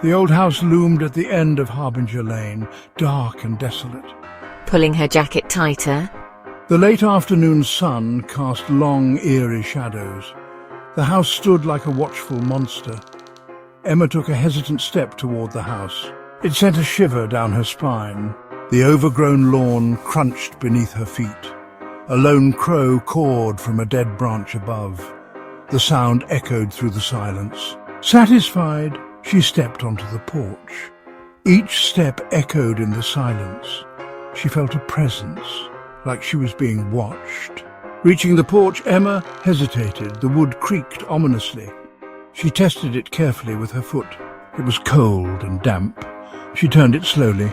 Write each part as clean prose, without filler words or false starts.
The old house loomed at the end of Harbinger Lane, dark and desolate. Pulling her jacket tighter. The late afternoon sun cast long, eerie shadows. The house stood like a watchful monster. Emma took a hesitant step toward the house. It sent a shiver down her spine. The overgrown lawn crunched beneath her feet. A lone crow cawed from a dead branch above. The sound echoed through the silence. Satisfied, she stepped onto the porch. Each step echoed in the silence. She felt a presence, like she was being watched. Reaching the porch, Emma hesitated. The wood creaked ominously. She tested it carefully with her foot. It was cold and damp. She turned it slowly.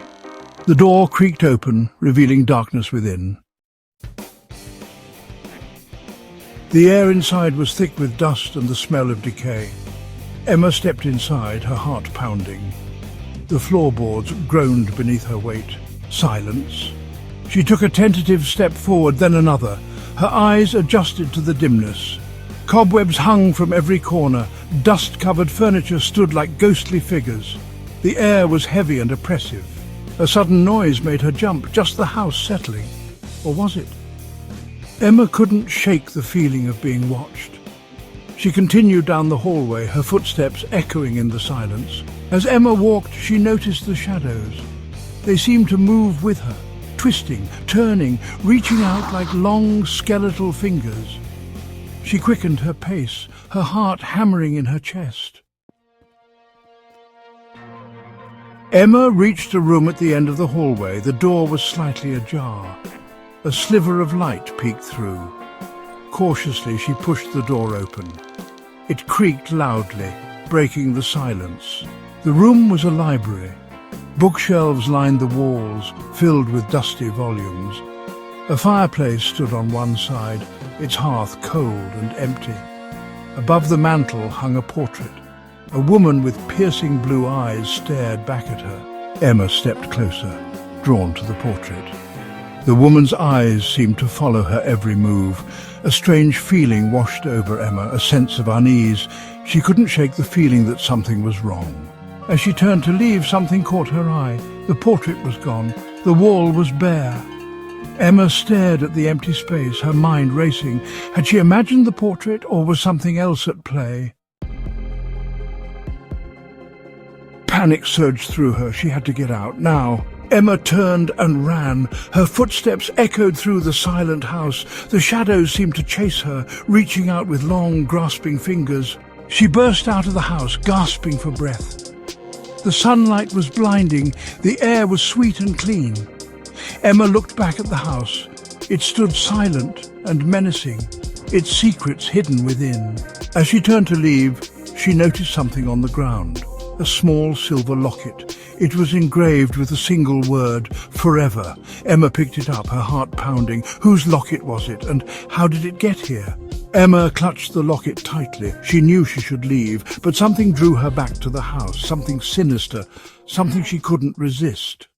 The door creaked open, revealing darkness within. The air inside was thick with dust and the smell of decay. Emma stepped inside, her heart pounding. The floorboards groaned beneath her weight. Silence. She took a tentative step forward, then another. Her eyes adjusted to the dimness. Cobwebs hung from every corner. Dust-covered furniture stood like ghostly figures. The air was heavy and oppressive. A sudden noise made her jump, just the house settling. Or was it? Emma couldn't shake the feeling of being watched. She continued down the hallway, her footsteps echoing in the silence. As Emma walked, she noticed the shadows. They seemed to move with her, twisting, turning, reaching out like long skeletal fingers. She quickened her pace, her heart hammering in her chest. Emma reached a room at the end of the hallway. The door was slightly ajar. A sliver of light peeked through. Cautiously, she pushed the door open. It creaked loudly, breaking the silence. The room was a library. Bookshelves lined the walls, filled with dusty volumes. A fireplace stood on one side, its hearth cold and empty. Above the mantel hung a portrait. A woman with piercing blue eyes stared back at her. Emma stepped closer, drawn to the portrait. The woman's eyes seemed to follow her every move. A strange feeling washed over Emma, a sense of unease. She couldn't shake the feeling that something was wrong. As she turned to leave, something caught her eye. The portrait was gone. The wall was bare. Emma stared at the empty space, her mind racing. Had she imagined the portrait, or was something else at play? Panic surged through her. She had to get out, now. Emma turned and ran. Her footsteps echoed through the silent house. The shadows seemed to chase her, reaching out with long, grasping fingers. She burst out of the house, gasping for breath. The sunlight was blinding. The air was sweet and clean. Emma looked back at the house. It stood silent and menacing, its secrets hidden within. As she turned to leave, she noticed something on the ground. A small silver locket. It was engraved with a single word, forever. Emma picked it up, her heart pounding. Whose locket was it, and how did it get here? Emma clutched the locket tightly. She knew she should leave, but something drew her back to the house, something sinister, something she couldn't resist.